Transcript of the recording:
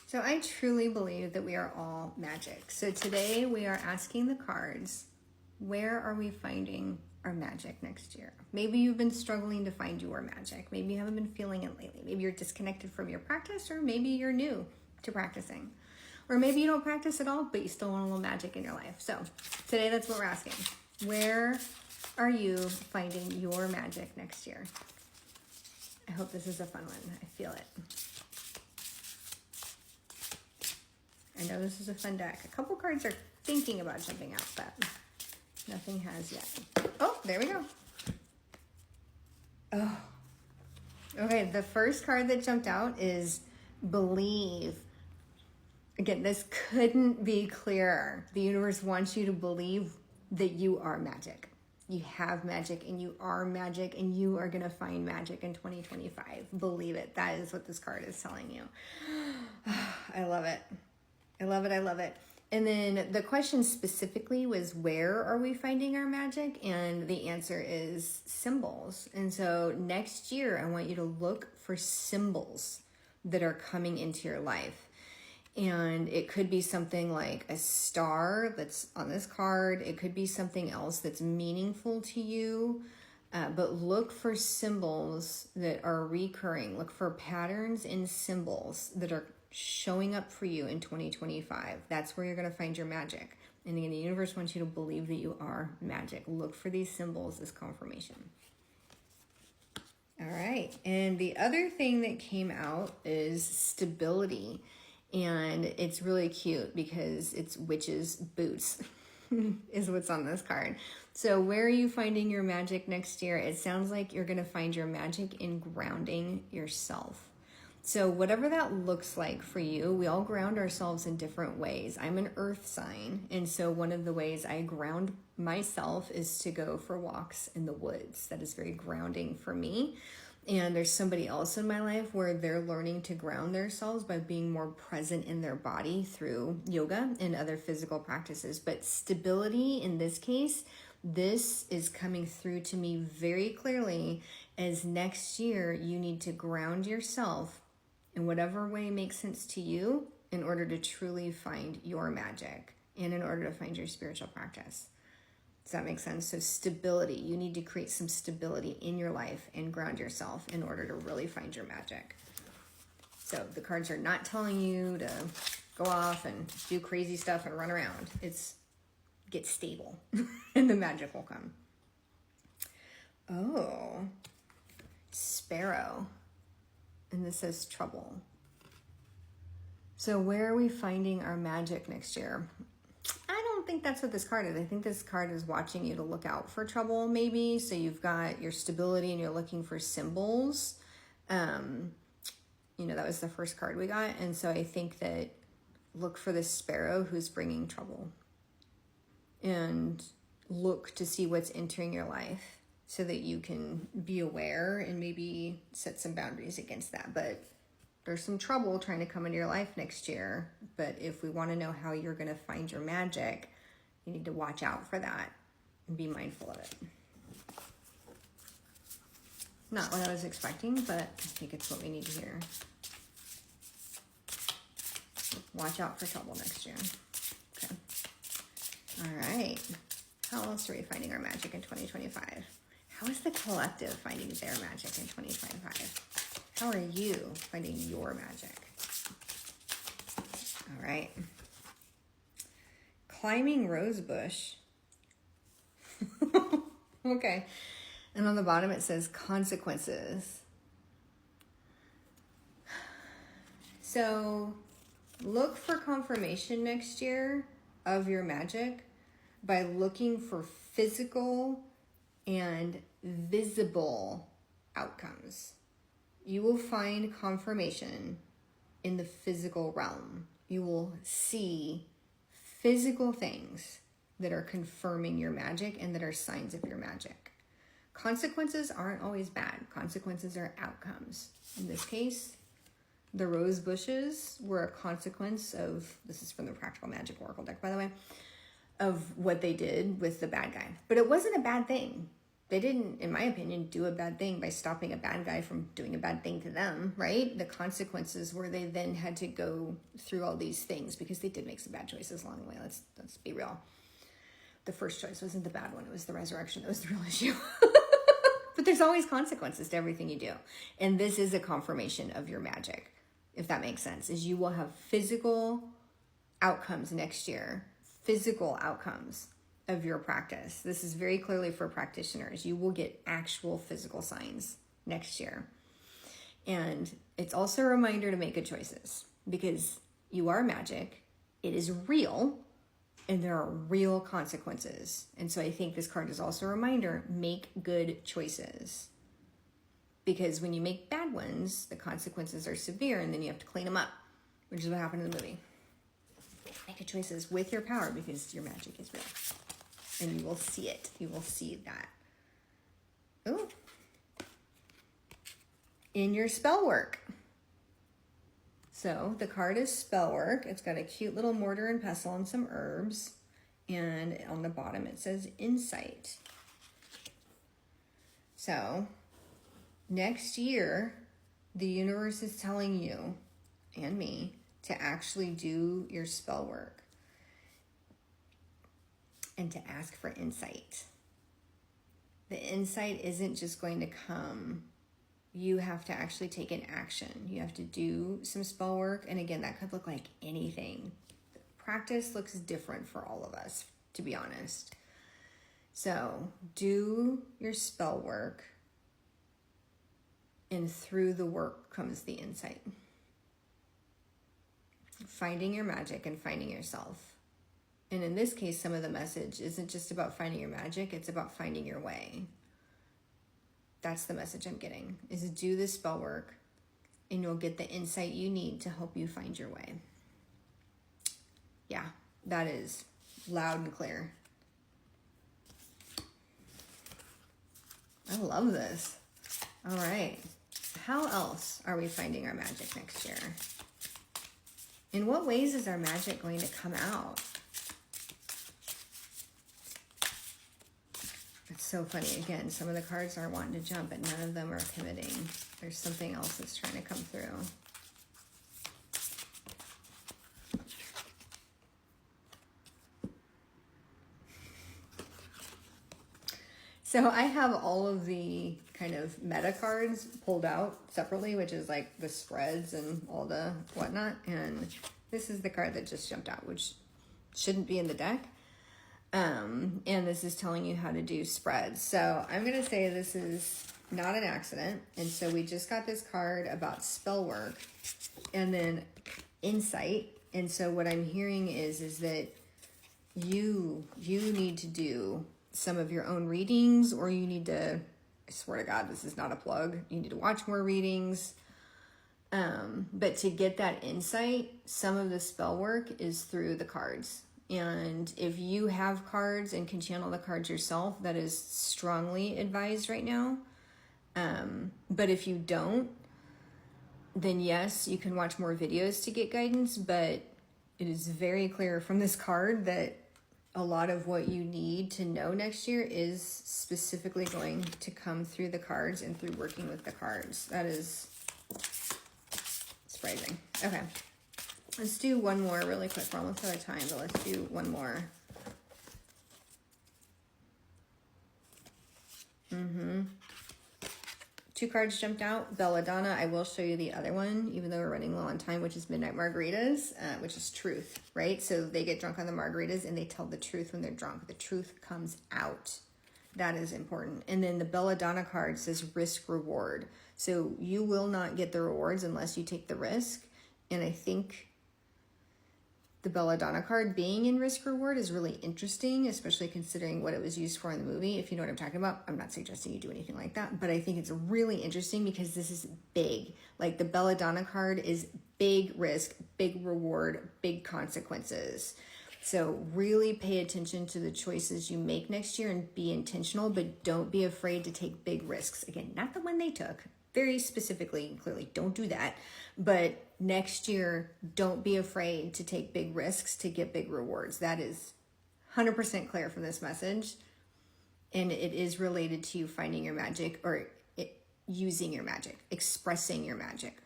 So I truly believe that we are all magic. So today we are asking the cards, where are we finding our magic next year? Maybe you've been struggling to find your magic. Maybe you haven't been feeling it lately. Maybe you're disconnected from your practice, or maybe you're new to practicing. Or maybe you don't practice at all, but you still want a little magic in your life. So today that's what we're asking. Where are you finding your magic next year? I hope this is a fun one. I feel it. I know this is a fun deck. A couple cards are thinking about jumping out, but nothing has yet. Oh, there we go. Oh. Okay, the first card that jumped out is Believe. Again, this couldn't be clearer. The universe wants you to believe that you are magic. You have magic and you are magic and you are going to find magic in 2025. Believe it. That is what this card is telling you. I love it. I love it. I love it. And then the question specifically was, where are we finding our magic? And the answer is symbols. And so next year, I want you to look for symbols that are coming into your life. And it could be something like a star that's on this card. It could be something else that's meaningful to you. But look for symbols that are recurring. Look for patterns in symbols that are showing up for you in 2025. That's where you're going to find your magic. And again, the universe wants you to believe that you are magic. Look for these symbols as confirmation. All right. And the other thing that came out is stability. And it's really cute because it's witch's boots is what's on this card. So where are you finding your magic next year? It sounds like you're going to find your magic in grounding yourself. So whatever that looks like for you, we all ground ourselves in different ways. I'm an earth sign. And so one of the ways I ground myself is to go for walks in the woods. That is very grounding for me. And there's somebody else in my life where they're learning to ground themselves by being more present in their body through yoga and other physical practices. But stability in this case, this is coming through to me very clearly as next year you need to ground yourself in whatever way makes sense to you in order to truly find your magic and in order to find your spiritual practice. Does that make sense? So stability, you need to create some stability in your life and ground yourself in order to really find your magic. So the cards are not telling you to go off and do crazy stuff and run around. It's get stable and the magic will come. Oh, sparrow. And this says trouble. So where are we finding our magic next year? I don't think that's what this card is. I think this card is watching you to look out for trouble, maybe. So you've got your stability and you're looking for symbols. That was the first card we got. And so I think that look for this sparrow who's bringing trouble. And look to see what's entering your life so that you can be aware and maybe set some boundaries against that. But there's some trouble trying to come into your life next year. But if we want to know how you're going to find your magic, you need to watch out for that and be mindful of it. Not what I was expecting, but I think it's what we need to hear. Watch out for trouble next year. Okay. All right. How else are we finding our magic in 2025? How is the collective finding their magic in 2025? How are you finding your magic? All right. Climbing rose bush. Okay. And on the bottom it says consequences. So look for confirmation next year of your magic by looking for physical and visible outcomes. You will find confirmation in the physical realm. You will see physical things that are confirming your magic and that are signs of your magic. Consequences aren't always bad. Consequences are outcomes. In this case, the rose bushes were a consequence of, this is from the Practical Magic Oracle deck, by the way, of what they did with the bad guy. But it wasn't a bad thing. they didn't, in my opinion, do a bad thing by stopping a bad guy from doing a bad thing to them, right? The consequences were they then had to go through all these things because they did make some bad choices along the way. Let's be real. The first choice wasn't the bad one. It was the resurrection that was the real issue. But there's always consequences to everything you do. And this is a confirmation of your magic, if that makes sense, is you will have physical outcomes next year, physical outcomes of your practice. This is very clearly for practitioners. You will get actual physical signs next year. And it's also a reminder to make good choices because you are magic. It is real. And there are real consequences. And so I think this card is also a reminder, make good choices. Because when you make bad ones, the consequences are severe and then you have to clean them up, which is what happened in the movie. Make good choices with your power because your magic is real. And you will see it. You will see that. Ooh. In your spell work. So the card is spell work. It's got a cute little mortar and pestle and some herbs. And on the bottom it says insight. So next year, the universe is telling you and me to actually do your spell work and to ask for insight. The insight isn't just going to come. You have to actually take an action. You have to do some spell work. And again, that could look like anything. Practice looks different for all of us, to be honest. So do your spell work. And through the work comes the insight. Finding your magic and finding yourself. And in this case, some of the message isn't just about finding your magic, it's about finding your way. That's the message I'm getting, is do the spell work and you'll get the insight you need to help you find your way. Yeah, that is loud and clear. I love this. All right. How else are we finding our magic next year? In what ways is our magic going to come out? It's so funny. Again, some of the cards are wanting to jump, but none of them are committing. There's something else that's trying to come through. So I have all of the kind of meta cards pulled out separately, which is like the spreads and all the whatnot. And this is the card that just jumped out, which shouldn't be in the deck. And this is telling you how to do spreads. So I'm going to say this is not an accident. And so we just got this card about spell work and then insight. And so what I'm hearing is that you need to do some of your own readings, or you need to, I swear to God, this is not a plug. You need to watch more readings. But to get that insight, some of the spell work is through the cards. And if you have cards and can channel the cards yourself, that is strongly advised right now. But if you don't, then yes, you can watch more videos to get guidance. But it is very clear from this card that a lot of what you need to know next year is specifically going to come through the cards and through working with the cards. That is surprising. Okay. Let's do one more really quick. We're almost out of time, but let's do one more. Two cards jumped out. Belladonna. I will show you the other one, even though we're running low on time, which is Midnight Margaritas, which is truth, right? So they get drunk on the margaritas and they tell the truth when they're drunk. The truth comes out. That is important. And then the Belladonna card says risk reward. So you will not get the rewards unless you take the risk. And I think the Belladonna card being in risk reward is really interesting, especially considering what it was used for in the movie. If you know what I'm talking about, I'm not suggesting you do anything like that, but I think it's really interesting because this is big. Like the Belladonna card is big risk, big reward, big consequences. So really pay attention to the choices you make next year and be intentional, but don't be afraid to take big risks. Again, not the one they took. Very specifically and clearly, don't do that. But next year, don't be afraid to take big risks to get big rewards. That is 100% clear from this message. And it is related to finding your magic, or using your magic, expressing your magic.